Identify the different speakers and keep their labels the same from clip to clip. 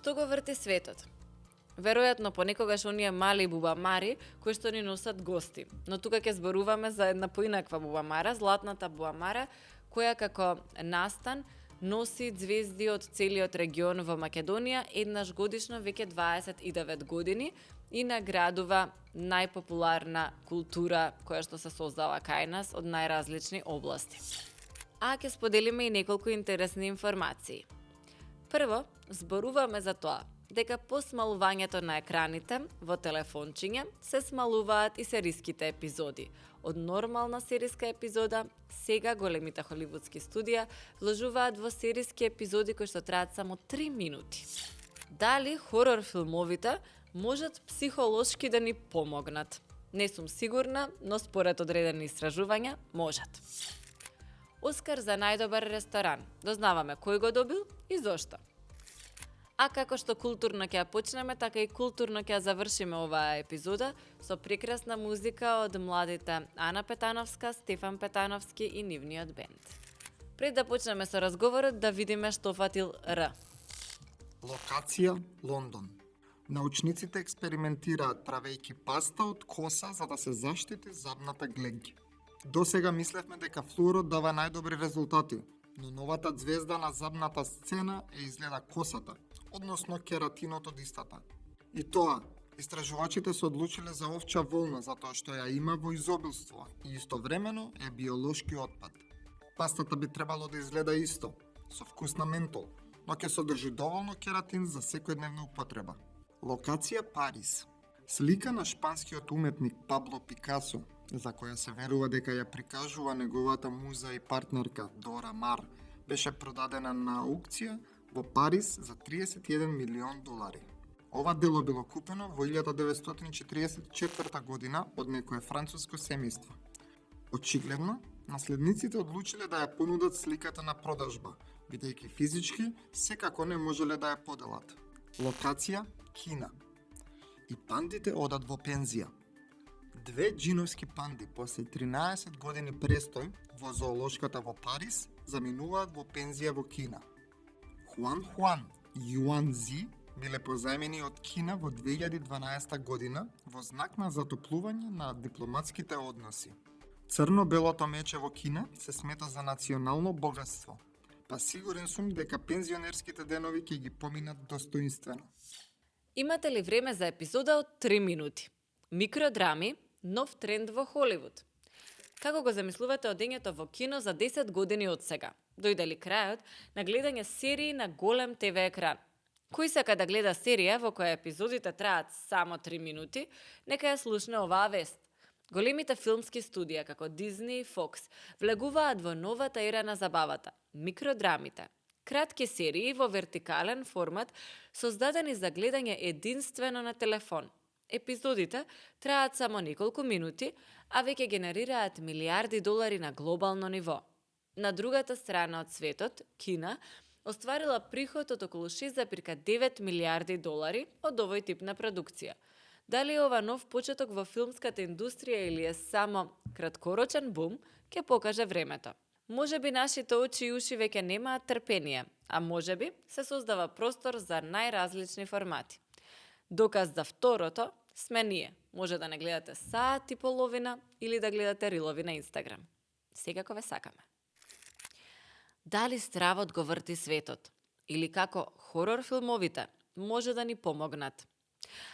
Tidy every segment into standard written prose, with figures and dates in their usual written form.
Speaker 1: Што го врти светот? Веројатно понекогаш оние мали бубамари кои што ни носат гости. Но тука ќе зборуваме за една поинаква бубамара, златната бубамара, која како настан носи ѕвезди од целиот регион во Македонија еднаш годишно веќе 29 години и наградува најпопуларна култура која што се создава кај нас од најразлични области. А ќе споделиме и неколку интересни информации. Прво, зборуваме за тоа дека по смалувањето на екраните во телефончиња се смалуваат и сериските епизоди. Од нормална сериска епизода, сега големите холивудски студија вложуваат во сериски епизоди кои што траат само 3 минути. Дали хорор филмовите можат психолошки да ни помогнат? Не сум сигурна, но според одредени истражувања можат. Оскар за најдобар ресторан. Дознаваме кој го добил и зошто. А како што културно ќе ја почнеме, така и културно ќе ја завршиме оваа епизода со прекрасна музика од младите Ана Петановска, Стефан Петановски и нивниот бенд. Пред да почнеме со разговорот, да видиме што фатил Р.
Speaker 2: Локација Лондон. Научниците експериментираат правејќи паста од коса за да се заштити забната глеѓ. Досега мислевме дека флуорот дава најдобри резултати, но новата ѕвезда на забната сцена изгледа косата, односно кератинот од истата. И тоа, истражувачите се одлучиле за овча волна затоа што ја има во изобилство и истовремено е биолошки отпад. Пастата би требало да изгледа исто, со вкус на ментол, но ќе содржи доволно кератин за секојдневна употреба. Локација Париз. Слика на шпанскиот уметник Пабло Пикасо, за која се верува дека ја прикажува неговата муза и партнерка Дора Мар, беше продадена на аукција во Париз за $31 милион. Ова дело било купено во 1944 година од некое француско семејство. Очигледно, наследниците одлучиле да ја понудат сликата на продажба, бидејќи физички секако не можеле да ја поделат. Локација Кина. И пандите одат во пензија. Две джиновски панди после 13 години престој во зоолошката во Париз заминуваат во пензија во Кина. Хуан и Юан Зи биле позајмени од Кина во 2012 година во знак на затоплување на дипломатските односи. Црно-белото мече во Кина се смета за национално богатство, па сигурен сум дека пензионерските денови ќе ги поминат достоинствено.
Speaker 1: Имате ли време за епизода од 3 минути? Микродрами, нов тренд во Холивуд. Како го замислувате одењето во кино за 10 години од сега? Дојде ли крајот на гледање серии на голем ТВ екран? Кој сака да гледа серија во која епизодите траат само 3 минути, нека ја слушне оваа вест. Големите филмски студија како Disney и Fox влегуваат во новата ера на забавата – микродрамите. Кратки серии во вертикален формат создадени за гледање единствено на телефон. Епизодите траат само неколку минути, а веќе генерираат милиарди долари на глобално ниво. На другата страна од светот, Кина, остварила приход од околу 6,9 милиарди долари од овој тип на продукција. Дали е ова нов почеток во филмската индустрија или е само краткорочен бум, ќе покаже времето. Можеби нашите очи и уши веќе немаат трпение, а можеби се создава простор за најразлични формати. Доказ за второто сме ние. Може да не гледате саат и половина или да гледате рилови на Инстаграм. Секако ве сакаме. Дали стравот го врти светот? Или како хорор филмовите може да ни помогнат?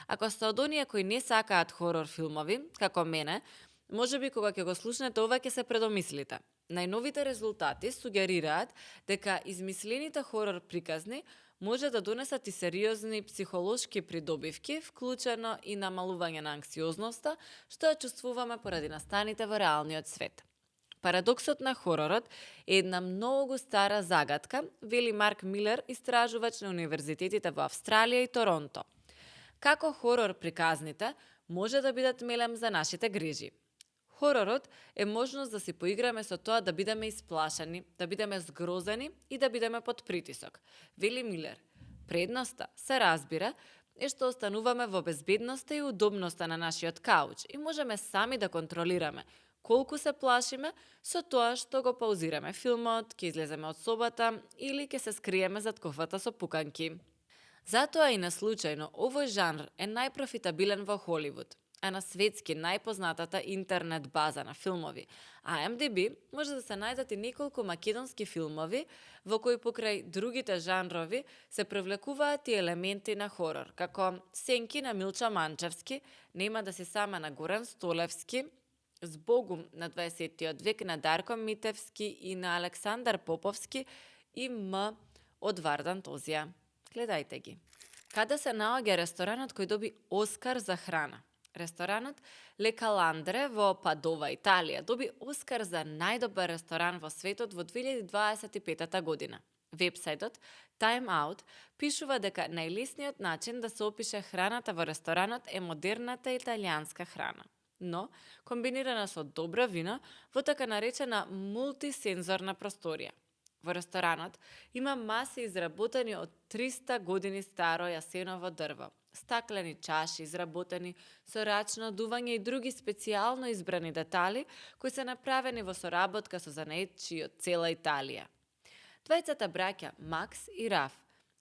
Speaker 1: Ако сте од оние кои не сакаат хорор филмови, како мене, можеби кога ќе го слушнете ова ќе се предомислите. Најновите резултати сугерираат дека измислените хорор приказни може да донесат и сериозни психолошки придобивки, вклучено и намалување на анксиозноста, што ја чувствуваме поради настаните во реалниот свет. Парадоксот на хоророт е една многу стара загадка, вели Марк Милер, истражувач на универзитетите во Австралија и Торонто. Како хорор приказните може да бидат мелем за нашите грижи? Хоророт е можност да си поиграме со тоа да бидеме исплашени, да бидеме згрозени и да бидеме под притисок. Вели Милер, предноста, се разбира, е што остануваме во безбедноста и удобноста на нашиот кауч и можеме сами да контролираме колку се плашиме со тоа што го паузираме филмот, ќе излеземе од собата или ќе се скриеме зад кофата со пуканки. Затоа и наслучајно овој жанр е најпрофитабилен во Холивуд, а на светски најпознатата интернет база на филмови, IMDb, може да се најдат и неколку македонски филмови во кои покрај другите жанрови се привлекуваат и елементи на хорор, како Сенки на Милча Манчевски, Нема да си сама на Горан Столевски, Збогум на 20. век на Дарко Митевски и на Александар Поповски и М од Вардан Тозија. Гледајте ги. Каде се наоѓа ресторанот кој доби Оскар за храна? Ресторанот Ле Каландре во Падова, Италија, доби Оскар за најдобар ресторан во светот во 2025 година. Вебсајтот Time Out пишува дека најлесниот начин да се опише храната во ресторанот е модерната италијанска храна, но комбинирана со добро вино во така наречена мултисензорна просторија. Во ресторанот има маси изработени од 300 години старо јасеново дрво, стаклени чаши изработени со рачно дување и други специјално избрани детали кои се направени во соработка со занаетчии од цела Италија. Двајцата браќа Макс и Раф,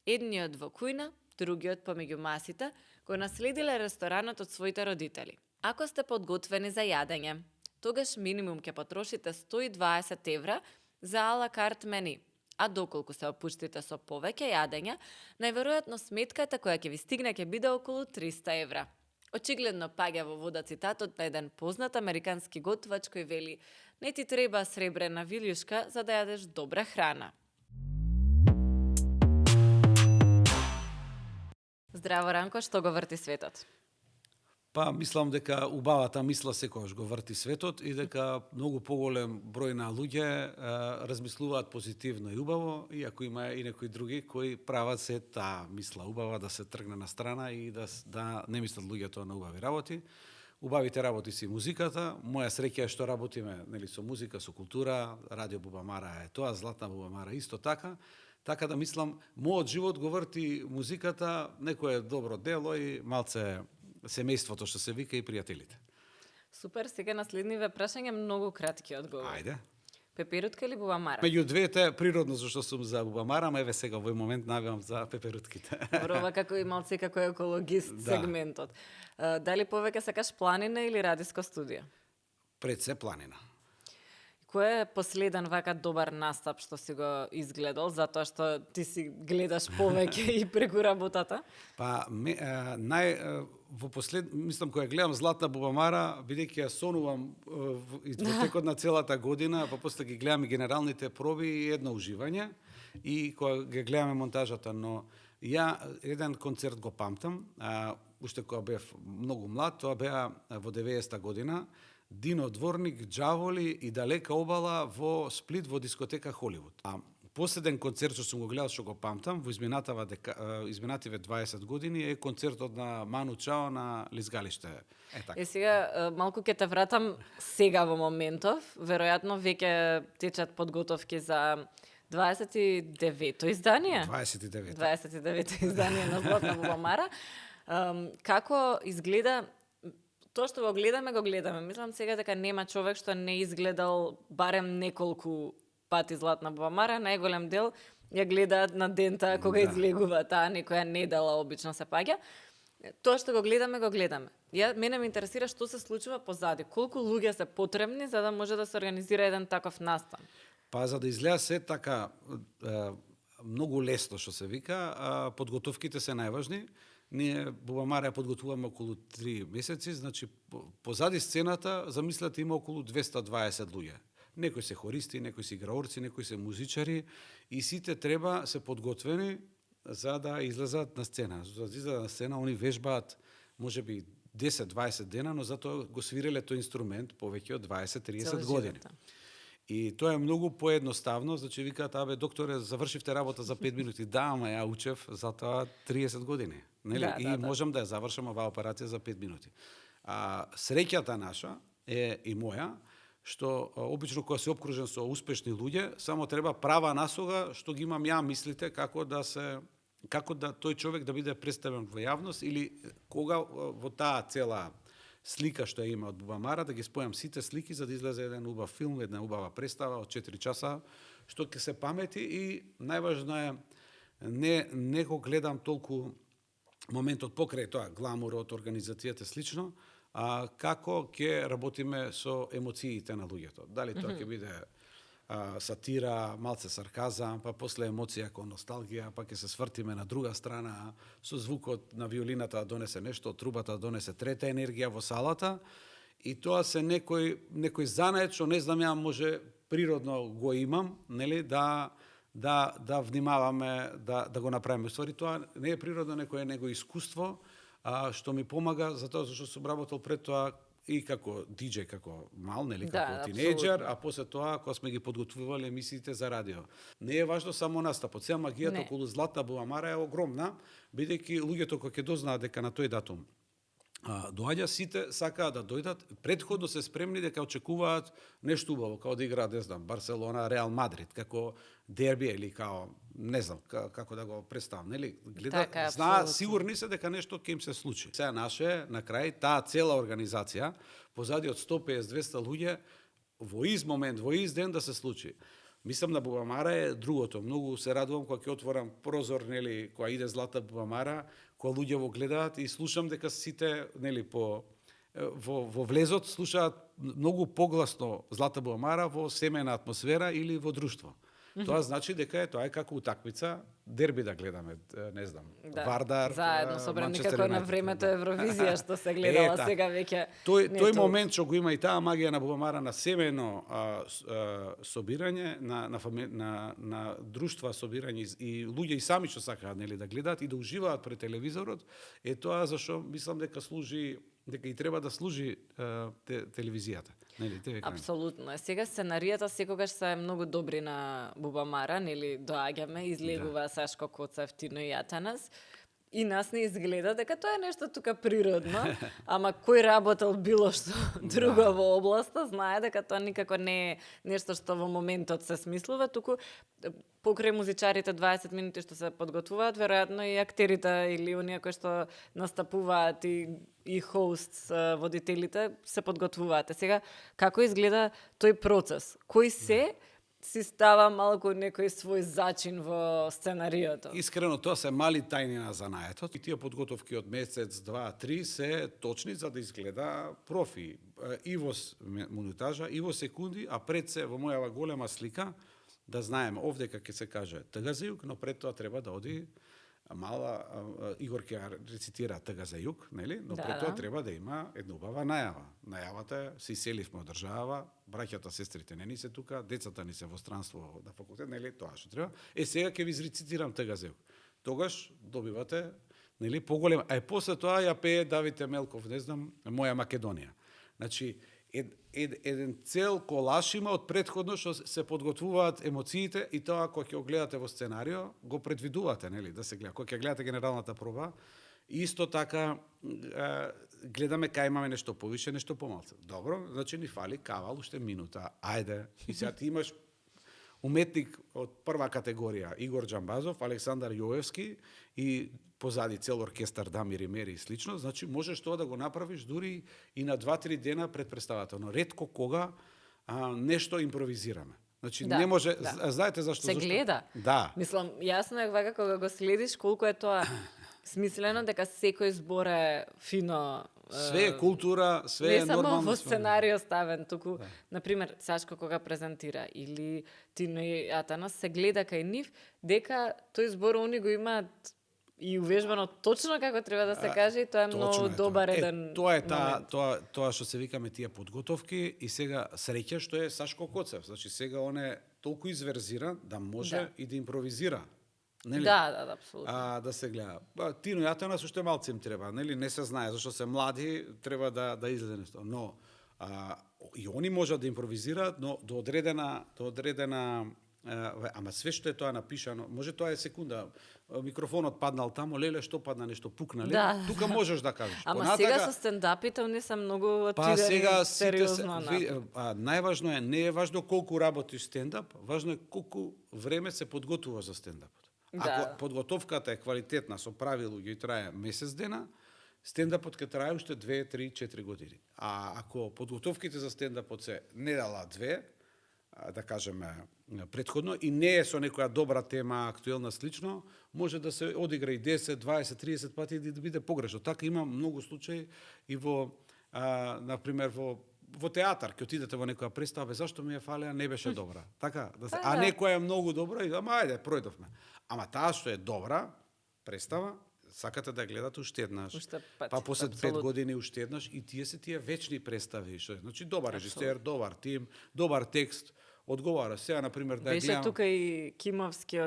Speaker 1: едниот во кујна, другиот помеѓу масите, го наследиле ресторанот од своите родители. Ако сте подготвени за јадење, тогаш минимум ќе потрошите 120 евра за ала карт мени, а доколку се опуштите со повеќе јадење, најверојатно сметката која ќе ви стигне ќе биде околу 300 евра. Очигледно паѓа во вода цитатот на еден познат американски готвач кој вели: "Не ти треба сребрена вилјушка за да јадеш добра храна." Здраво, Ранко, што го врти светот?
Speaker 3: Па, мислам дека убавата мисла секогаш го врти светот и дека многу поголем број на луѓе размислуваат позитивно и убаво, иако има и некои други кои прават се таа мисла убава да се тргне на страна и да не мислат луѓето на убави работи. Убавите работи си музиката. Моја среќа е што работиме, нели, со музика, со култура, Радио Бубамара е тоа, Златна Бубамара исто така. Така да мислам, мојот живот го врти музиката, некое добро дело и малце семејството што се вика и пријателите.
Speaker 1: Супер, сега наследниве прашање многу кратки одговори.
Speaker 3: Ајде.
Speaker 1: Пеперутка или бубамара?
Speaker 3: Меѓу двете природно зашто сум за бубамара, ама еве сега во овој момент навивам за пеперутките.
Speaker 1: Добро, ова како и малце како екологист
Speaker 3: Да.
Speaker 1: сегментот. Дали повеќе сакаш планина или радиско студио?
Speaker 3: Пред се планина.
Speaker 1: Кој е последен вака добар настап што си го изгледал, затоа што ти си гледаш повеќе и преку работата?
Speaker 3: Па во мислам кога гледам Златна Бубамара, бидејќи ја сонувам и во текот на целата година, па после ги гледам и генералните проби и едно уживање и кога ги гледаме монтажата, но ја еден концерт го памтам, уште кога бев многу млад, тоа беа во 90-та година, Дино Дворник, Джаволи и Далека обала во Сплит во дискотека Холивуд. А последен концерт што сум го гледал, што го памтам, во изминативе 20 години е концертот на Ману Чао на Лизгалиште. Така.
Speaker 1: Сега малку ќе те вратам сега во моментов, веројатно веќе течат подготовки за 29-то издание? 29-то издание на Златна Бубамара. Како изгледа тоа што го гледаме. Мислам сега дека нема човек што не изгледал барем неколку пати Златна Бубамара, најголем дел ја гледаат на дента кога излегува таа некоја недела обично се паѓа. Тоа што го гледаме. Мене ме интересира што се случува позади, колку луѓе се потребни за да може да се организира еден таков настан.
Speaker 3: Па за да изгледа се така многу лесно што се вика, подготовките се најважни. Ние Бубамара ја подготвуваме околу 3 месеци, значи позади сцената замислете има околу 220 луѓе. Некои се хористи, некои се играорци, некои се музичари и сите треба се подготвени за да излезат на сцена. За да излезат на сцена, они вежбаат можеби 10-20 дена, но затоа го свиреле тој инструмент повеќе од 20-30 години. И тоа е многу поедноставно, значи викаат: "Абе докторе, завршивте работа за 5 минути." Да, ама ја учев затоа 30 години. Нели? И можам да ја завршам оваа операција за 5 минути. Среќата наша е и моја, што обично кога се опкружен со успешни луѓе, само треба права насога што ги имам ја мислите како да тој човек да биде представен во јавност или кога во таа цела слика што ја има од Бубамара, да ги спојам сите слики за да излезе еден убав филм, една убава представа од 4 часа, што ќе се памети и најважно е не го гледам толку моментот покрај тоа, гламурот, организацијата слично, како ќе работиме со емоциите на луѓето. Дали тоа ќе биде сатира, малце сарказам, па после емоција кон носталгија, па ќе се свртиме на друга страна, со звукот на виолината да донесе нешто, трубата да донесе трета енергија во салата, и тоа се некој занает што не знам ја може природно го имам, нели, да внимаваме да го направиме. Ствари тоа не е природно, него искуство, што ми помага затоа што сум работел пред тоа и како диџеј, како мал, нели, како тинејџер, а после тоа кога сме ги подготвувале емисиите за радио. Не е важно само настапот, сега магијата околу Златна Буамара е огромна, бидејќи луѓето кои ќе дознаат дека на тој датум доаѓа, сите сакаат да дојдат, предходно се спремни дека очекуваат нешто убаво, како да играат, не знам, Барселона, Реал Мадрид, како дерби или како, не знам, како да го представам, нели? Гледа, знаат, сигурни се дека нешто ќе им се случи. Сега наше, на крај, таа цела организација, позади од 150-200 луѓе, во ист момент, во ист ден да се случи. Мислам на Бубамара е другото. Многу се радувам кога ќе отворам прозор, нели, кога иде Злата Бубамара, кога луѓе во гледаат и слушам дека сите, нели, во влезот слушаат многу погласно Злата Бубамара во семејна атмосфера или во друштво. Тоа значи дека тоа е како утакмица, дерби да гледаме, не знам, Вардар,
Speaker 1: заедно собрани како на времето Евровизија што се гледала сега веќе.
Speaker 3: Тој момент што го има и таа магија на Бубамара на семејно собирање, на друштва собирање и луѓе и сами што сакаат, нели, да гледаат и да уживаат пред телевизорот, е тоа зашто мислам дека и треба да служи телевизијата. Нели,
Speaker 1: апсолутно. Сега сценаријата секогаш се многу добри на Бубамара, нели, доаѓаме, излегува Сашко Коцев, Тино и Атанас, и нас не изгледа дека тоа е нешто тука природно, ама кој работел било што друго во областа, знае дека тоа никако не е нешто што во моментот се смислува, туку покрај музичарите 20 минути што се подготвуваат, веројатно и актерите или оние кои што настапуваат и хост водителите се подготвуваат. Сега, како изгледа тој процес? Кој си става малку некој свој зачин во сценариото?
Speaker 3: Искрено, тоа се мали тајни на занаетот. И тие подготовки од месец, 2, 3 се точни за да изгледа профи. И во монтажа, и во секунди, а пред се во мојава голема слика, да знаеме овдека ќе се каже тага за југ, но пред тоа треба да оди мала, Игор ќе рецитира тага за југ, нели? Но пред тоа треба да има една убава најава. Најавата е, се иселивме од држава, браќата, сестрите не ни се тука, децата ни се во странство на факултет, нели? Тоа што треба. Сега ќе ви изрецитирам тага за југ. Тогаш добивате, нели, поголем, а после тоа ја пее Давид Емелков, не знам, Моја Македонија. Значи, еден цел колаш има од предходно што се подготвуваат емоциите и тоа кога ќе го гледате во сценарио, го предвидувате, нели, да се гледа. Кога ќе гледате генералната проба, исто така гледаме кај имаме нешто повише, нешто помалце. Добро, значи ни фали кавал, уште минута. Ајде. И сега ти имаш уметник од прва категорија, Игор Џамбазов, Александар Јоевски и позади цел оркестар Дамир и Мери и слично, значи можеш тоа да го направиш дури и на 2-3 дена пред представата, но ретко кога нешто импровизираме. Значи не може, знаете зашто?
Speaker 1: Се гледа.
Speaker 3: Да.
Speaker 1: Мислам, јасно е вака кога го следиш колку е тоа смислено, дека секој збор е фино.
Speaker 3: Све е култура, све е нормално.
Speaker 1: Не само во сценарио ставен, туку, например, Сашко кога презентира или Тино и Атанас, се гледа кај нив, дека тој збор они го имаат и увежбано точно како треба да се каже, и тоа е многу добар еден момент.
Speaker 3: Тоа што се викаме тие подготовки и сега среќа што е Сашко Коцев. Значи сега он е толку изверзиран да може и да импровизира. Нели?
Speaker 1: Да, апсолутно.
Speaker 3: Да се гледа. Тино и Атанас уште малце им треба, нели? Не се знае зашто се млади, треба да излезе нешто. Но и они можат да импровизираат, но до одредена ама све што е тоа напишано, може тоа е секунда, микрофонот паднал тамо, леле што падна, нешто пукна, леле, тука можеш да кажеш.
Speaker 1: Ама сега со стендапите они се многу отидени сериозно.
Speaker 3: Најважно е, не е важно колку работиш стендап, важно е колку време се подготвува за стендапот. Ако подготовката е квалитетна, со прави луѓе и трае месец дена, стендапот ќе трае уште 2, 3, 4 години. А ако подготовките за стендапот се недела 2, да кажеме, претходно и не е со некоја добра тема, актуелна слично, може да се одигра и 10, 20, 30 пати и да биде погрешно. Така има многу случаи и во, например, во театар, ќе отидете во некоја представа, зашто ми е фалеа, не беше добра. Така, да се, а некоја е многу добра и ама ајде, пројдовме. Ама таа што е добра представа, сакате да ја гледате уште еднаш. Па после 5 години уште еднаш и тие вечни представи, што значи добар режисер, добар тим, добар текст, одговара. Сега на пример да
Speaker 1: беше
Speaker 3: гледам.
Speaker 1: тука и Кимовски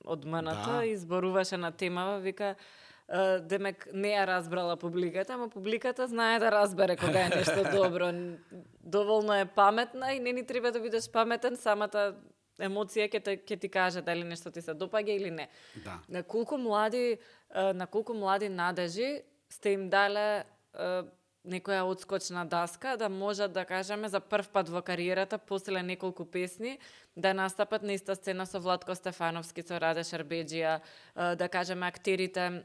Speaker 1: од МНТ и зборуваше на темава, вика демек не ја разбрала публиката, ама публиката знае да разбере кога е нешто добро. Доволно е паметна и не ни треба да бидеш паметен, самата емоција ќе ти каже дали нешто ти се допаѓа или не.
Speaker 3: Да.
Speaker 1: На колку млади надежи сте им дале некоја одскочна даска да можат да кажеме за прв пат во кариерата после неколку песни да настапат на иста сцена со Владко Стефановски, со Раде Шарбеџија, да кажеме актерите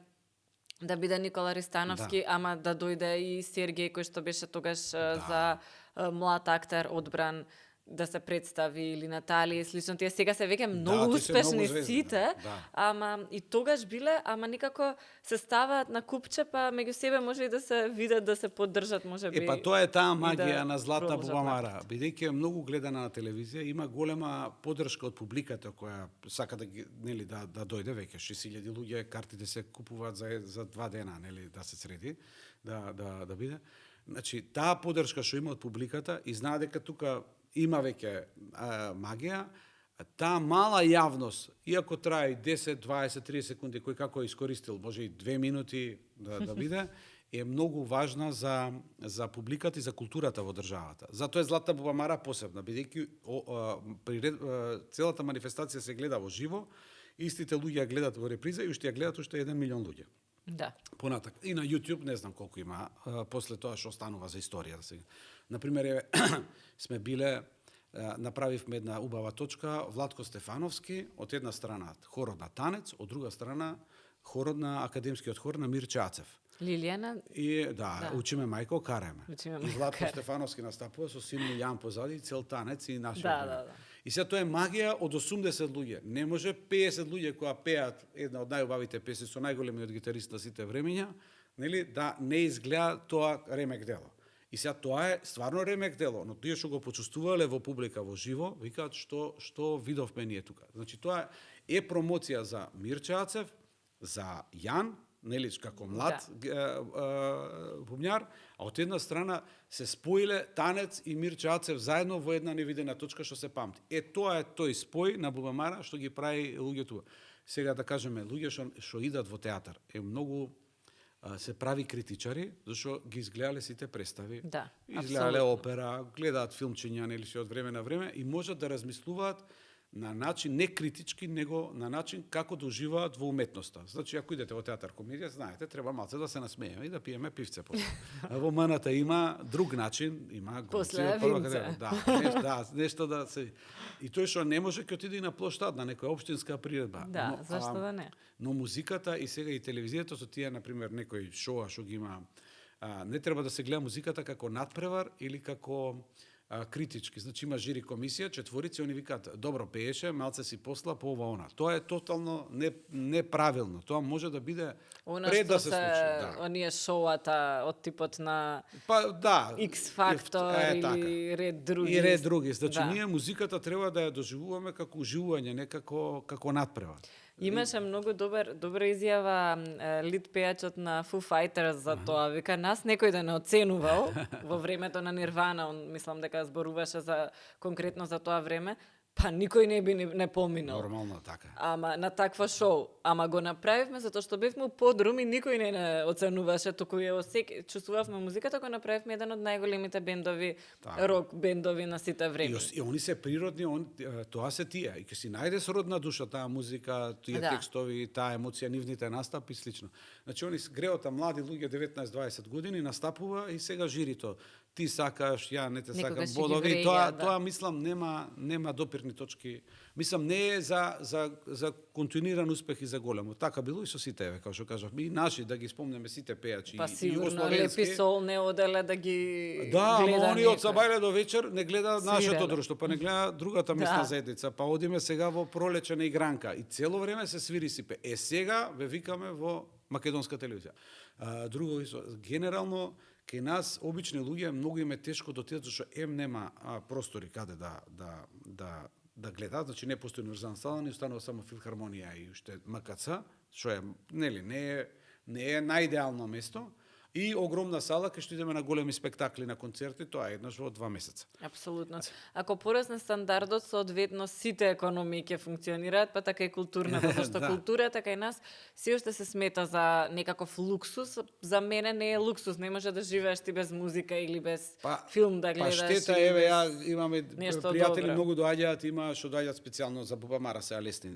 Speaker 1: да биде Никола Ристановски, ама да дојде и Сергеј кој што беше тогаш за млад актер одбран да се представи, или Натали и слично. Тие сега се веќе многу успешни сите, ама и тогаш биле, ама никако се ставаат на купче, па меѓу себе може и да се видат, да се поддржат, може би.
Speaker 3: Па тоа е таа магија
Speaker 1: да
Speaker 3: на Злата Бубамара. Бидејќи е многу гледана на телевизија, има голема поддршка од публиката која сака да нели да дојде веќе 6000 луѓе, картите се купуваат за 2 дена, нели да се среди, да биде. Значи, таа поддршка што има од публиката и знае дека тука има веќе магија, таа мала јавност, иако трае 10, 20, 30 секунди, кој како е искористил, може и 2 минути да биде, е многу важна за публиката и за културата во државата. Затоа е Злата Бубамара посебна, бидејќи целата манифестација се гледа во живо, истите луѓе ја гледат во реприза и уште ја гледат уште 1 милион луѓе.
Speaker 1: Да.
Speaker 3: Понатак. И на YouTube не знам колку има, после тоа што останува за историја. Например, сме биле, направивме една убава точка, Владко Стефановски, од една страна хорот на танец, од друга страна хорот на академскиот хор на Мирче Ацев.
Speaker 1: Лилијана.
Speaker 3: И учиме мајко, караме.
Speaker 1: Учиме
Speaker 3: и Владко Стефановски настапува со син Јан позади, цел танец и нашиот.
Speaker 1: Да.
Speaker 3: И сега тоа е магија од 80 луѓе. Не може 50 луѓе кои пеат една од најубавите песни со најголемиот гитарист на сите времења, нели, да не изгледа тоа ремек дело. И сега тоа е стварно ремек дело, но тие што го почувствувале во публика во живо, викаат што видовме ние тука. Значи тоа е промоција за Мирче Ацев, за Јан, нели, како млад бубњар, а од една страна се споиле танец и Мирче Ацев заедно во една невидена точка што се памти. Тоа е тој спој на Бубамара што ги прави луѓето. Сега да кажеме, луѓе што идат во театар, е многу се прави критичари, зашто ги изгледале сите представи.
Speaker 1: Да,
Speaker 3: изгледале опера, гледаат филмчиња, нели, се од време на време и можат да размислуваат на начин не критички, него на начин како да уживаат во уметноста. Значи, ако идете во театар комедија, знаете, треба малце да се насмееме и да пиеме пивце после. Во МНТ има друг начин, има
Speaker 1: после винце.
Speaker 3: Нешто да се. И тој што не може ќе отиде и на плоштад, на некоја општинска приредба.
Speaker 1: Да, зашто да не?
Speaker 3: Но музиката и сега и телевизијата со тие, например, некој шоа што ги има, не треба да се гледа музиката како надпревар или како критички. Значи има жири комисија, четворици, они викаат, добро пееше, малце си посла, по ова она. Тоа е тотално неправилно. Тоа може да биде пред да се случи.
Speaker 1: Оние шоуата од типот на X Factor или ред други.
Speaker 3: И ред други. Значи ние музиката треба да ја доживуваме како уживување, не како надпревар.
Speaker 1: Имаше многу добра изјава лид пејачот на Foo Fighters за тоа. Вика, нас некој да не оценувал во времето на Нирвана, он мислам дека зборуваше конкретно за тоа време, па никој не би не поминал.
Speaker 3: Нормално така.
Speaker 1: Ама на таква шоу. Ама го направивме затоа што бевме подрум и никој не оценуваше, туку чувствувавме музиката, го направивме еден од најголемите бендови, рок бендови на сите време.
Speaker 3: И они се природни, тоа се тие. И ќе си најде сродна душа таа музика, тие текстови, таа емоција, нивните настапи и слично. Значи они греота млади луѓе 19-20 години настапува и сега жирито ти сакаш, ја не те сакам,
Speaker 1: Некогаш ќе ги
Speaker 3: бодови,
Speaker 1: вреја, да.
Speaker 3: тоа мислам нема допирни точки. Мислам не е за континуиран успех и за големо. Така било и со сите, еве, како што кажавме, и наши да ги спомнеме сите пејачи
Speaker 1: Па
Speaker 3: и
Speaker 1: сигурно,
Speaker 3: југословенски.
Speaker 1: Лепи Сол не оделе да ги
Speaker 3: Да, ама
Speaker 1: гледа
Speaker 3: они од
Speaker 1: некој.
Speaker 3: сабајле до вечер не гледа нашето
Speaker 1: Свиреле.
Speaker 3: друштво, па не гледа другата местна
Speaker 1: Да.
Speaker 3: заедница, па одиме сега во пролече на игранка и цело време се свири сипе. Сега ве викаме во македонска телевизија. Друго генерално кај нас обични луѓе многу им е тешко да отидат зашто нема простори каде да гледаат, значи не постои универзална сала, не останува само филхармонија и уште МКЦ, што е нели не е најидеално место. И огромна сала кај што идеме на големи спектакли, на концерти, тоа е еднаш во 2 месеца.
Speaker 1: Апсолутно. Ако порасне стандардот, соодветно сите економии ќе функционираат, па така и културната, зашто
Speaker 3: Да.
Speaker 1: културата кај нас се уште се смета за некаков луксус, за мене не е луксус, не може да живееш ти без музика или без филм да гледаш.
Speaker 3: Па штета,
Speaker 1: или
Speaker 3: еве,
Speaker 1: без
Speaker 3: ја имаме
Speaker 1: нешто
Speaker 3: пријатели
Speaker 1: добро.
Speaker 3: многу доаѓаат, има што доаѓаат специјално за Бубамара се лесни.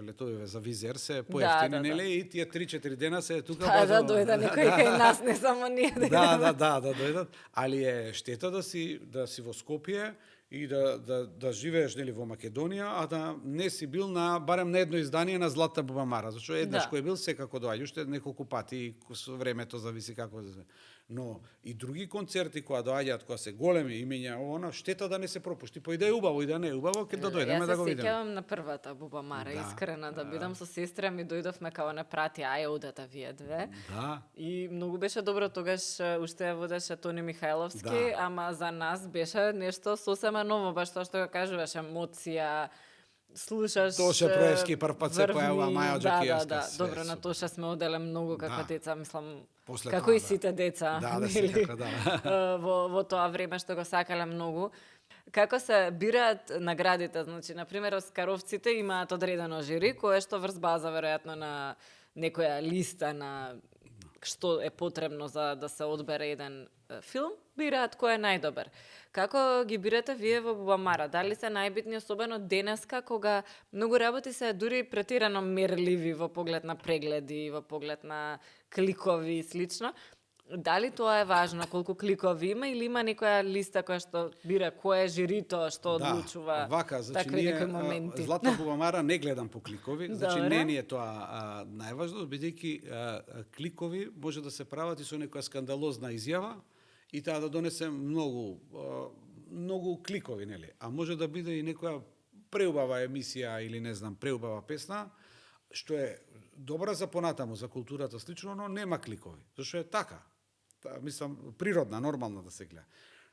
Speaker 3: Летовиве за Визер се поевтини,
Speaker 1: да.
Speaker 3: нели? И тие 3-4 дена се тука.
Speaker 1: Па да дојде некој кај нас, не само ние
Speaker 3: Да дојдат, али е штета да си во Скопје и да живееш нели во Македонија, а да не си бил на барем на едно издание на Златна Бубамара, зашто еднаш кој бил секако доаѓа, уште неколку пати и со времето зависи како да се. Но и други концерти кои доаѓаат, кои се големи имења, она штета да не се пропушти. Па и да е убаво и да не е убаво, ќе да дојдеме да го видиме.
Speaker 1: Јас се сеќавам на првата Бубамара, искрена да бидам со сестра ми дојдовме као не прати, ај одата вие две.
Speaker 3: Да.
Speaker 1: И многу беше добро, тогаш уште ја водеше Тони Михајловски, ама за нас беше нешто сосема ново, баш тоа што го кажуваш, емоција, слушаш
Speaker 3: Тоше Проевски прв пат се појавува Маја Џокиевска.
Speaker 1: Да, добро, на Тоша сме оделе многу како деца, мислам,
Speaker 3: После
Speaker 1: како
Speaker 3: тоа,
Speaker 1: и сите деца.
Speaker 3: Да,
Speaker 1: нели?
Speaker 3: секако, да.
Speaker 1: Во тоа време што го сакале многу. Како се бираат наградите? Значи, например, Оскаровците имаат одредено жири, кое што врз база, веројатно, на некоја листа на што е потребно за да се одбере еден филм, бираат кој е најдобар. Како ги бирате вие во Бубамара? Дали се најбитни, особено денеска, кога многу работи се дури претирано мерливи во поглед на прегледи, во поглед на кликови и слично? Дали тоа е важно, колку кликови има или има некоја листа која што бира кој е жирито што одлучува
Speaker 3: вака, значи
Speaker 1: такви
Speaker 3: ние
Speaker 1: некои моменти?
Speaker 3: Златна Бубамара не гледам по кликови, значи
Speaker 1: Добре.
Speaker 3: не ни е тоа најважно, бидејќи кликови може да се прават и со некоја скандалозна изјава и таа да донесе многу кликови, нели? А може да биде и некоја преубава емисија или не знам, преубава песна, што е добра за понатаму, за културата слично, но нема кликови, зашто е така. Мислам, природна, нормална да се гледа.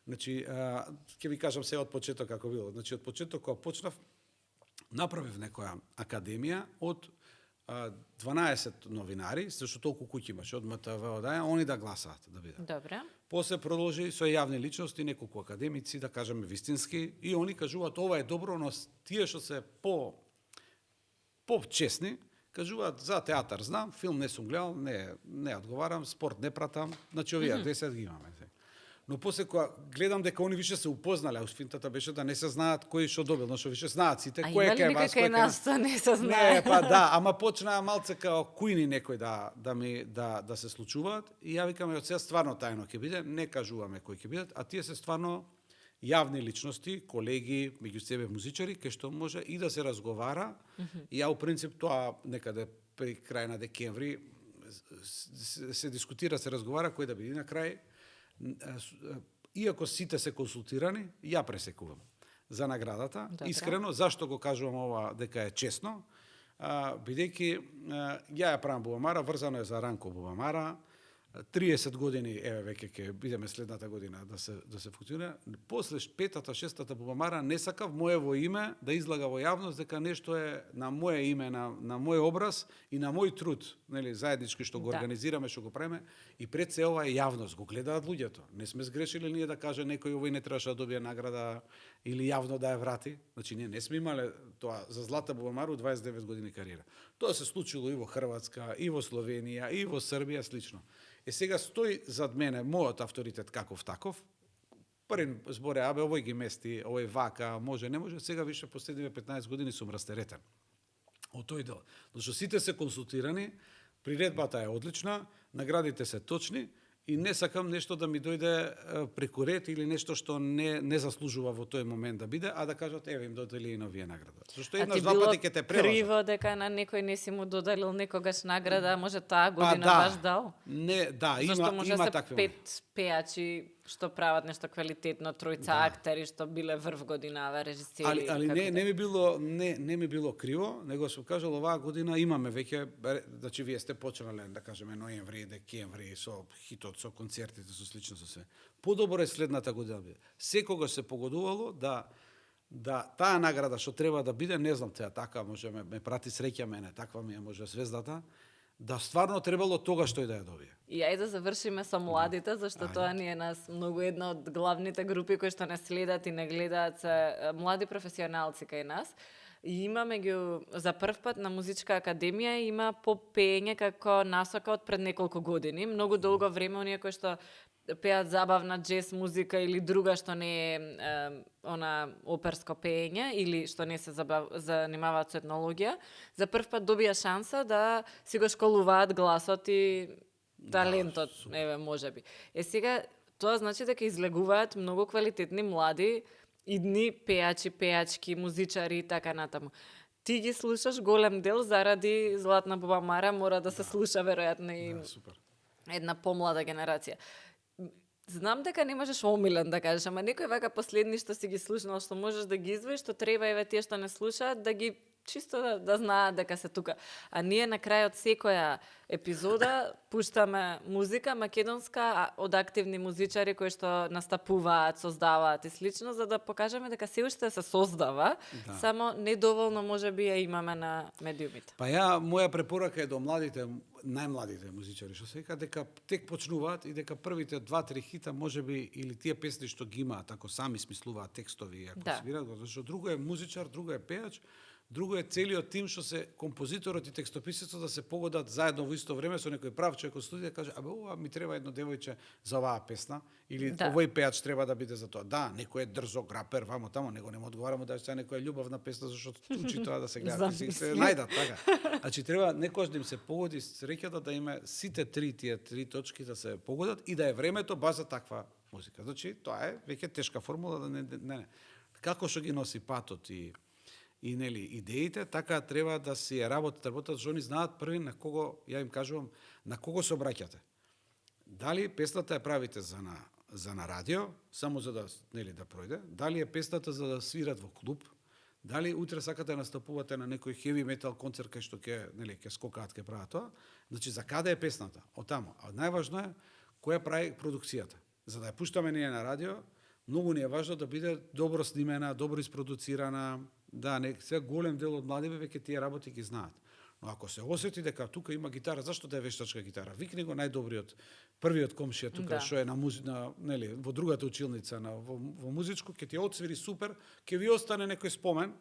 Speaker 3: Значи, ќе ви кажам се од почеток како било. Значи, од почеток кога почнав, направив некоја академија од 12 новинари, зашто толку куќи имаше, од МТВ, они да гласаат, да бидат.
Speaker 1: Добре.
Speaker 3: После продолжи со јавни личности, неколку академици, да кажеме вистински, и они кажуваат ова е добро, но тие што се по-честни, кажуваат за театар знам, филм не сум гледал, не одговарам, спорт не пратам, значи овие 10 ги имаме. Но после кога гледам дека они више се упознале, финтата беше да не се знаат кој што добил, но што више знаат сите кој е кај вас,
Speaker 1: кој е нас, не се знае.
Speaker 3: Не, па да, ама почнаа малце као кујни некој да се случуваат и ја викам од сега стварно тајно ќе биде, не кажуваме кои ќе бидат, а тие се стварно јавни личности, колеги, меѓу себе музичари, кај што може и да се разговара. И ја у принцип тоа некаде при крај на декември се дискутира, се разговара кој да биде на крај. Иако сите се консултирани, ја пресекувам за наградата.
Speaker 1: Добре.
Speaker 3: Искрено, зашто го кажувам ова дека е честно? Бидејќи ја правам Бубамара, врзано е за Ранко Бубамара, 30 години, еве веќе ќе бидеме следната година да се функционира. После петата, шестата Бубамара не сакав моево име да излага во јавност дека нешто е на моје име, на мој образ и на мој труд, нели, заеднички што го организираме, што го правиме, и пред се ова е јавност, го гледаат луѓето. Не сме сгрешили ние да каже некој овој не требаше да добие награда или јавно да ја врати. Значи ние не сме имале тоа за Злата Бубамару 29 години кариера. Тоа се случило и во Хрватска, и во Словенија, и во Србија слично. Сега стои зад мене мојот авторитет каков таков. Првен зборе, овој ги мести, овој вака, може, не може. Сега више последниве 15 години сум растеретен од тој дел. Зашто сите се консултирани, приредбата е одлична, наградите се точни и не сакам нешто да ми дојде преку ред или нешто што не заслужува во тој момент да биде, а да кажат еве им додели и новија награда. Зашто еднаш два пати ќе те прелажат.
Speaker 1: Криво дека на некој не си му доделил некогаш награда, може таа година баш дал?
Speaker 3: Не, да,
Speaker 1: Зашто може
Speaker 3: има
Speaker 1: се
Speaker 3: такви
Speaker 1: 5 пејачи што прават нешто квалитетно, тројца актери што биле врв годинава режисери.
Speaker 3: Али не ми било криво, него сум кажал оваа година имаме веќе, значи вие сте почнале да кажеме ноември, декември со хитот, со концертите, со слично со се. Подобро е следната година. Секогаш се погодувало да таа награда што треба да биде, не знам теа така, може ме прати среќа мене, таква ми е може звездата, да стварно требало тогаш тој да ја добие.
Speaker 1: И ајде да завршиме со младите, зашто тоа ни е нас многу една од главните групи кои што не следат и не гледаат се млади професионалци кај нас. И имаме ги за прв пат на Музичка академија има попење како насока од пред неколку години. Многу долго време оние кои што пеат забавна джез музика или друга што не е она оперско пеење или што не се занимаваат со етнологија, за прв пат добија шанса да си го школуваат гласот и талентот, еве можеби. Сега тоа значи дека излегуваат многу квалитетни млади идни пеачи, пеачки, музичари и така натаму. Ти ги слушаш голем дел заради Златна Бубамара, мора да се слуша веројатно и една помлада генерација. Знам дека не можеш омилен да кажеш, ама некој вака последни што си ги слушнал, што можеш да ги издвоиш, што треба еве тие што не слушаат да ги чисто да знаат дека се тука. А ние на крајот секоја епизода пуштаме музика македонска од активни музичари кои што настапуваат, создаваат и слично, за да покажеме дека се уште се создава, само недоволно можеби ја имаме на медиумите.
Speaker 3: Па моја препорака е до младите, најмладите музичари, што се вика дека тек почнуваат и дека првите 2-3 хита можеби или тие песни што ги имаат, ако сами смислуваат текстови и ако свират, зашто друго е музичар, друго е пеач, друго е целиот тим што се композиторот и текстописецот да се погодат заедно во исто време со некој прав човек од студија каже абе ова ми треба едно девојче за оваа песна или овој пеач треба да биде за тоа. Да, некој е дрзок рапер, вамо тамо, него не му одговарамо да е некоја љубовна песна зашто учи тоа да се гледа, се најдат така. Значи треба некојаш да им се погоди среќата да има сите тие три точки да се погодат и да е времето баш за таква музика. Значи тоа е веќе тешка формула да не. Како што ги носи патот и нели идеите, така треба да си работат, што они знаат први на кого, ја им кажувам, на кого се обраќате. Дали песната ја правите за на радио, само за да нели да пројде, дали е песната за да свират во клуб, дали утре сакате да настапувате на некој heavy metal концерт кај што ќе скокаат, ќе прават тоа. Значи за каде е песната? Отамо. А најважно е која прави продукцијата. За да ја пуштаме ние на радио, многу ни е важно да биде добро снимена, добро испродуцирана. Да, сега голем дел од младиве веќе тие работи ги знаат. Но ако се осети дека тука има гитара, зашто да е вештачка гитара? Викни го најдобриот, првиот комшија тука што е нели во другата училница во музичко, ќе ти отсвири супер, ќе ви остане некој спомен.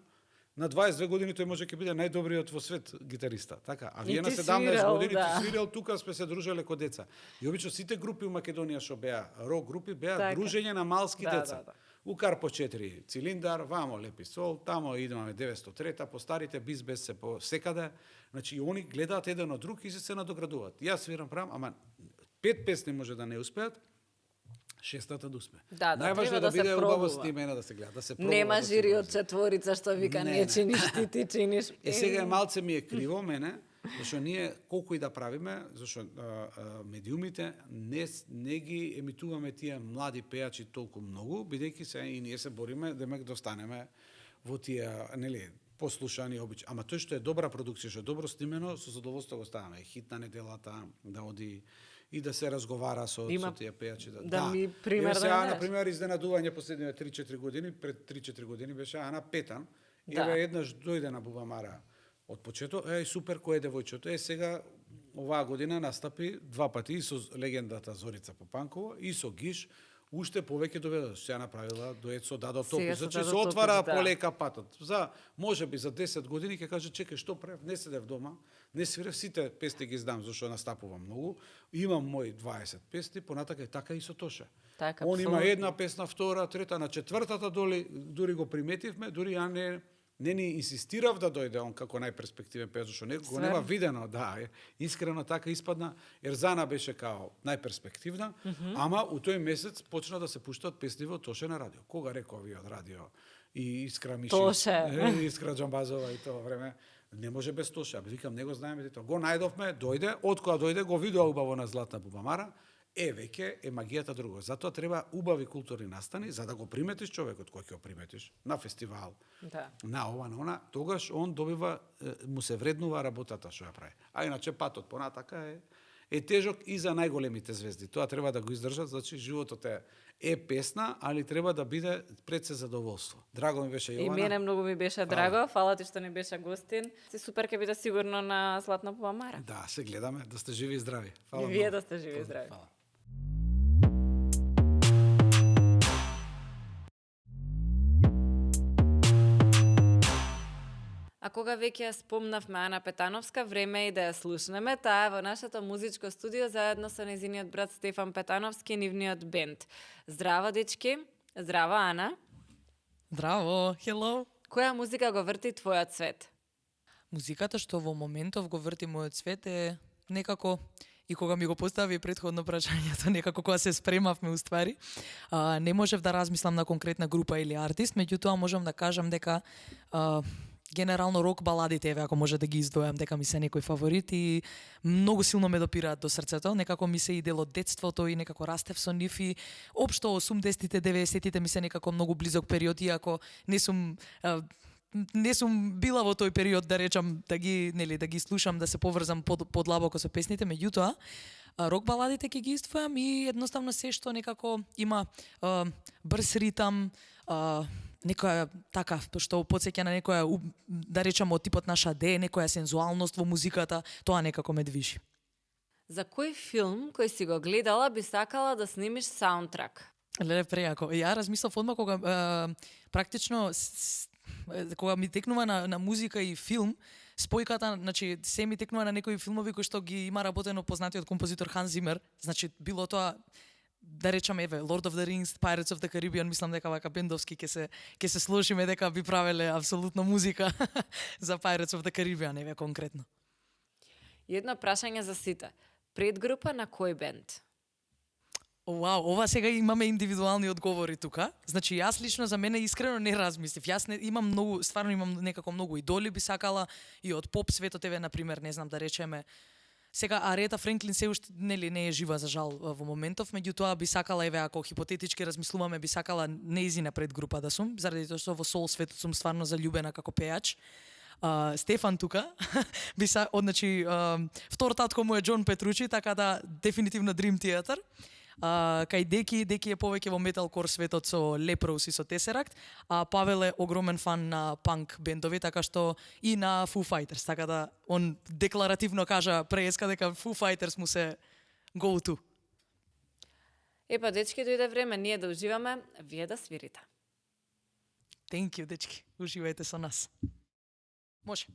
Speaker 3: На 22 години тој може ќе биде најдобриот во свет гитариста, така? А вие на 17 години ти свирел тука, сме се дружеле ко деца. И обично сите групи у Македонија што беа рок групи беа дружење на малски деца. Укар по 4 цилиндар, вамо лепи сол, тамо идеме 903-та, по старите бизбес се по секаде. Значи и они гледаат еден од друг и се надоградуваат. Јас свирам правам, ама 5 песни може да не успеат, 6-та да успе.
Speaker 1: Најважно
Speaker 3: е да биде убаво снимена, да се гледа, да се пробува.
Speaker 1: Нема жири од четворица што вика не чиниш ти чиниш.
Speaker 3: Сега малце ми е криво мене, зашто ние колку и да правиме, зашто медиумите не ги емитуваме тие млади пеачи толку многу, бидејќи се и ние се бориме да достанеме во тие, нели, послушани обич. Ама тој што е добра продукција, што е добро снимено, со задоволство го ставаме. Хит на неделата, да оди и да се разговара со тие пеачи.
Speaker 1: Да ми пример да
Speaker 3: дадеш. Например, изненадување последните 3-4 години, пред 3-4 години беше Ана Петан. Еве еднаш дојде на Бубамара од почеток, супер, кој е девојчето. Сега, оваа година настапи 2 пати и со легендата Зорица Попанкова и со Гиш, уште повеќе доведе. Се направила дует со Дадо Топич. Значи се отвара полека патот. Можеби за 10 години ќе каже, чекај, што правев, не седев дома, не свирев, сите песни ги знам, зашто настапувам многу. Имам мои 20 песни, понатака е така и со Тоша. Он има една песна, втора, трета, на четвртата дури го приметивме, дури ја не ни инсистирав да дојде он како најперспективен пејач, што него го нема видено, искрено така испадна. Ерзана беше као најперспективна, ама у тој месец почна да се пуштаат песни во Тоше на радио. Кога рекоа ви од радио? И Искра Миши, Искра Џамбазова и тоа време. Не може без Тоше. Викам, него знаеме дето. Го најдовме, дојде, од кога дојде, го видоа убаво на Златна бубамара. Веќе е магијата друго. Затоа треба убави културни настани, за да го приметиш човекот кој ќе го приметиш на фестивал, на ова, на она, тогаш он добива, му се вреднува работата што ја прави. А иначе патот понатака е тежок и за најголемите звезди. Тоа треба да го издржат, значи животот е песна, али треба да биде пред се задоволство. Драго ми беше Јована.
Speaker 1: И мене многу ми беше драго, фала ти што не беше гостин. Си супер ќе биде сигурно на Златна бубамара.
Speaker 3: Да, се гледаме, да сте живи и здрави.
Speaker 1: Фала. И вие да сте живи и здрави.
Speaker 3: Фала.
Speaker 1: А кога веќе ја спомнавме Ана Петановска, време е и да ја слушнеме. Таа е во нашето музичко студио заедно со нејзиниот брат Стефан Петановски и нивниот бенд. Здраво, дечки. Здраво, Ана.
Speaker 4: Здраво, hello.
Speaker 1: Која музика го врти твојот свет?
Speaker 4: Музиката што во моментов го врти мојот свет е некако, и кога ми го постави претходно прашањето, некако кога се спремавме уствари, не можев да размислам на конкретна група или артист, меѓутоа можам да кажам дека генерално рок баладите, ако може да ги издвојам, дека ми се некои фаворити и многу силно ме допираат до срцето. Некако ми се и дел од детството и некако растев со нив и општо 80-тите, 90-тите ми се некако многу близок период, иако не сум била во тој период, да речам, да ги слушам, да се поврзам подлабоко со песните, меѓутоа рок баладите ќе ги издвојам и едноставно се што некако има брз ритам, некоја така што потсеќа на некоја, да речам, од типот на шаде, некоја сензуалност во музиката, тоа некако ме движи.
Speaker 1: За кој филм кој си го гледала би сакала да снимиш саундтрак?
Speaker 4: Леле, прејако. Ја размислав одма кога практично кога ми текнува на музика и филм, спојката, значи се ми текнува на некои филмови кои што ги има работено познатиот композитор Ханс Зимер, значи било тоа, да речам, еве, Lord of the Rings, Pirates of the Caribbean, мислам дека вака бендовски ќе се сложиме дека би правеле апсолутно музика за Pirates of the Caribbean, еве конкретно.
Speaker 1: Едно прашање за сите. Предгрупа на кој бенд?
Speaker 4: Вау, ова сега имаме индивидуални одговори тука. Значи, јас лично за мене искрено не размислив. Јас имам многу, стварно имам некако многу идоли би сакала и од поп светот, еве, например, не знам да речеме, сега Арета Френклин се уште не е жива за жал во моментов, меѓутоа би сакала, еве, ако хипотетички размислуваме, би сакала нејзина предгрупа да сум, заради тоа што во сол светот сум стварно заљубена како пејач. Стефан тука, значи втор татко му е Џон Петручи, така да дефинитивно Dream Theater. Кај Деки е повеќе во металкор светот со Leprous и со Tesseract, а Павел е огромен фан на панк бендови, така што и на Foo Fighters, така да он декларативно кажа преска дека Foo Fighters му се go to.
Speaker 1: Епа, дечки, дојде време ние да уживаме, вие да свирите.
Speaker 4: Thank you, дечки. Уживајте со нас. Може.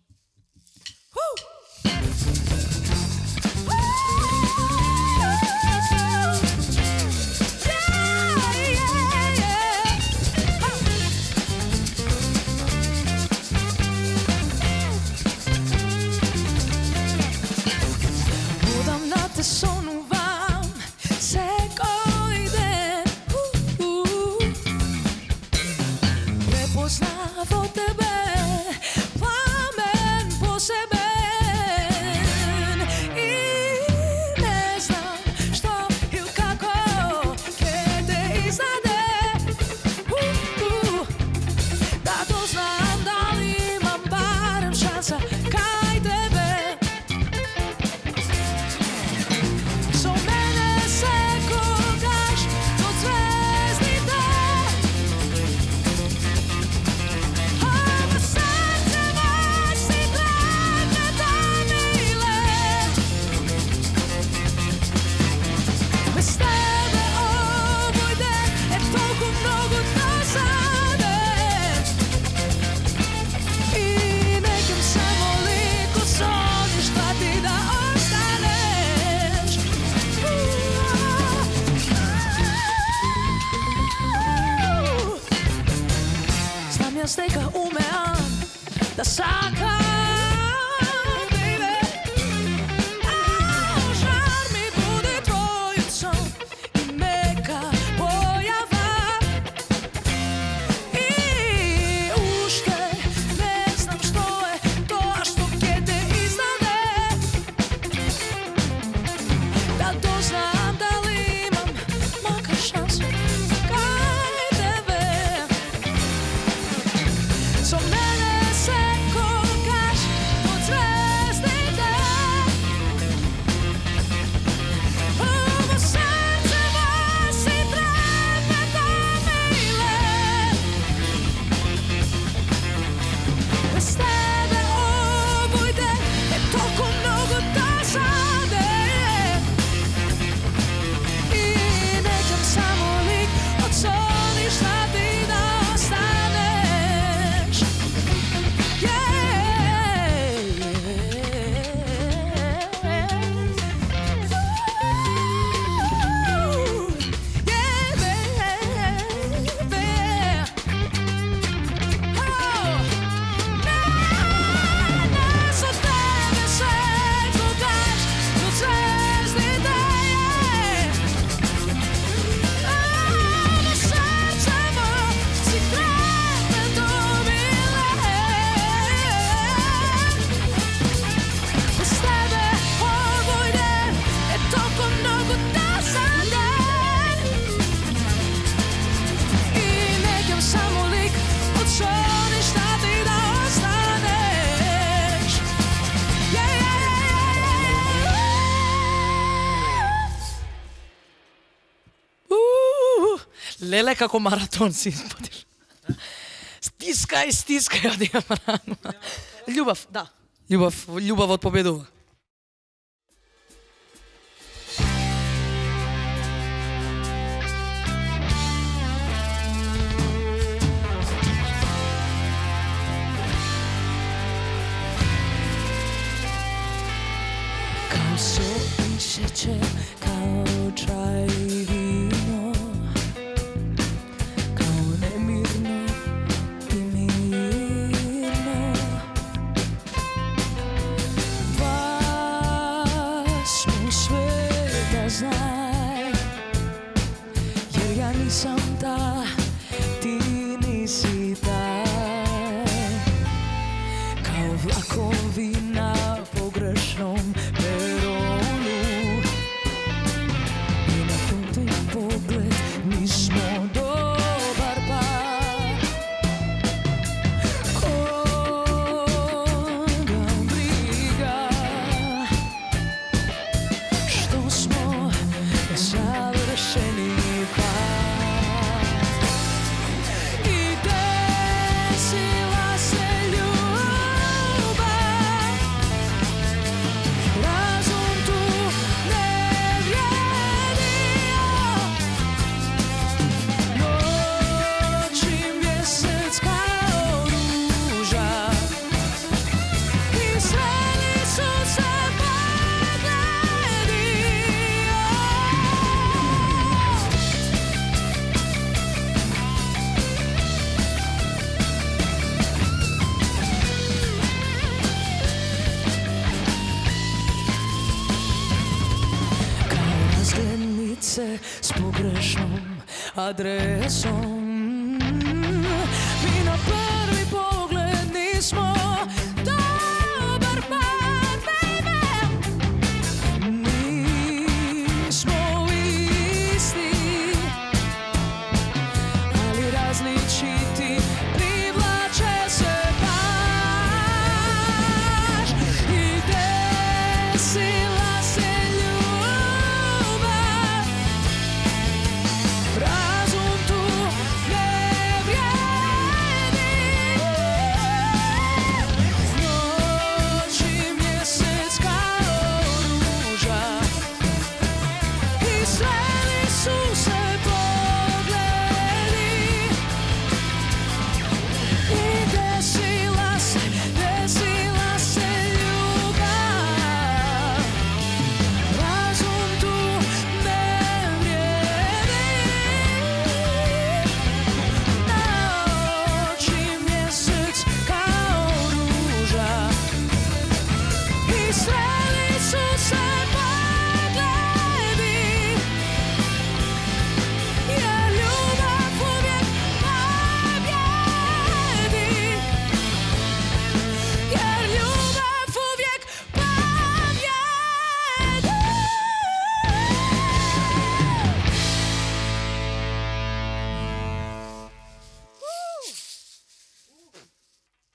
Speaker 5: Сонувам секој ден, препознав во тебе пламен посебен и не знам што или како ќе те изнаде, да дознам дали имам барем шанса кај тебе. Само čakam, baby. Žar mi bude tvoj son i meka pojava. I ušte ne znam što je to što ke te iznade. Da doznam da li imam makar šansu kaj tebe. So mene se kokaš pod zvezdite. Ovo srce vas i trepeta mile. Bez tebe ovo ide je toliko mnogo dosade. I nećem samo lik od soništa ti da ostaneš.
Speaker 4: Леле како маратон си испадиш. Стискај, одиам рано. Љубов, да. Љубовот победува.
Speaker 5: Kao sok i šećer, kao čaj i vino, kao nemirno i mirno. Vas mu sve da znaj, jer ja nisam ta, ti nisi taj. Kao vlakovi na pogrešnom peronu i na prvi pogled nismo dobar par. Koga briga što smo savršeni par. I desila se ljubav, razum tu ne vrijedio. Noć i mjesec kao ruža i sreli su se pogledio. Kao razglednice s pogrešnom adresom, mi na prvi pogled nismo dobar par, baby. Nismo isti, ali različiti privlače se baš. I desila se ljubav, razum tu sreli su se pogledi, jer ljubav uvijek pobjedi, jer ljubav uvijek pobjedi.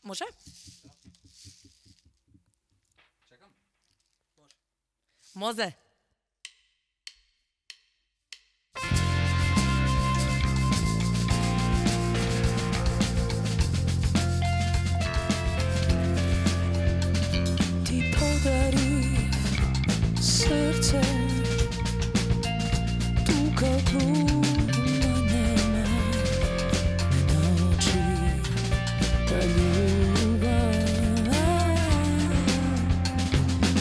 Speaker 5: Može? Može. Ti podari srce, tuga gluma nema, me nauči da ljubam.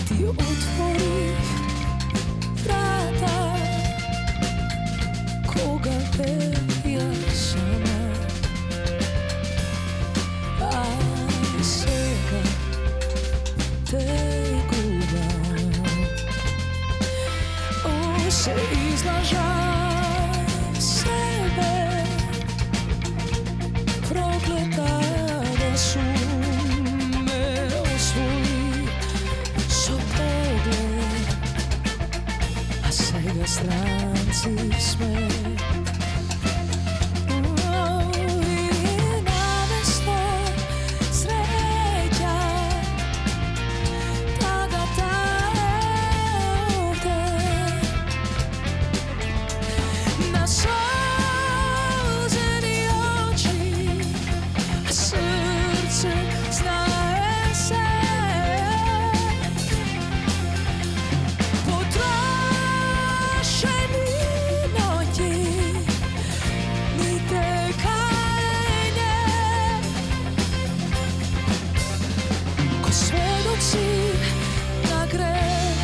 Speaker 5: Ti otvori vrata, koga te ja sama, a сега te gubam. Se izlažam sebe, prokleta da su me osvoji so pogled, a сега stranci sme. I namesto sreća, tagata ovde, na solzeni oči, a srce znaje se. Potrošeni noći, nigde kajenje, ko svedoci na greh,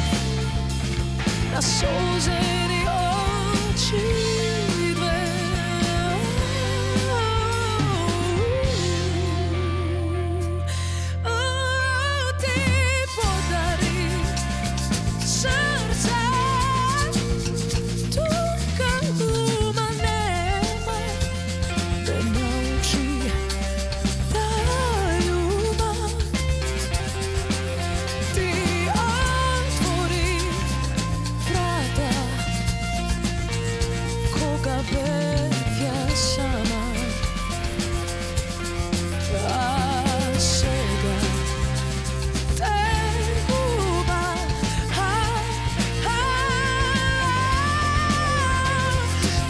Speaker 5: na solzeni oči dve. Ti podari srce, tuga gluma nema, me nauči da ljubam. Ti otvori vrata, koga bevja sama, a сега te gubam.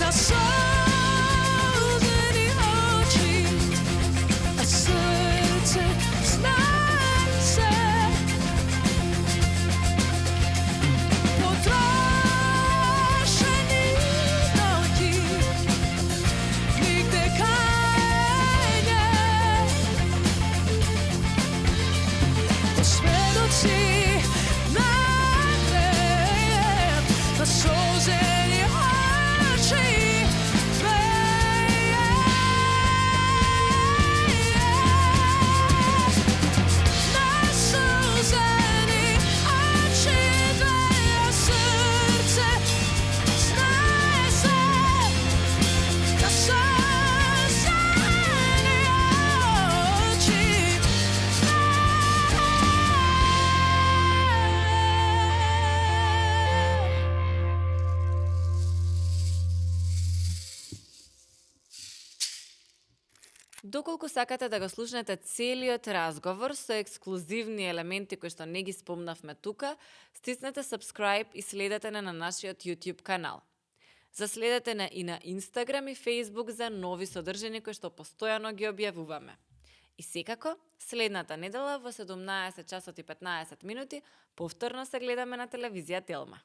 Speaker 5: Na solzeni oči, a srce znaje se. Potrošeni noći, nigde kajenje, ko svedoci na greh, na solzeni oči dve. Na solzeni oči dve, a srce znaje se. Na solzeni oči
Speaker 1: Доколку сакате да го слушнете целиот разговор со ексклузивни елементи кои што не ги спомнавме тука, стиснете subscribe и следете на нашиот YouTube канал. Заследете на и на Instagram и Facebook за нови содржини кои што постојано ги објавуваме. И секако, следната недела во 17 часот и 15 минути повторно се гледаме на телевизија Телма.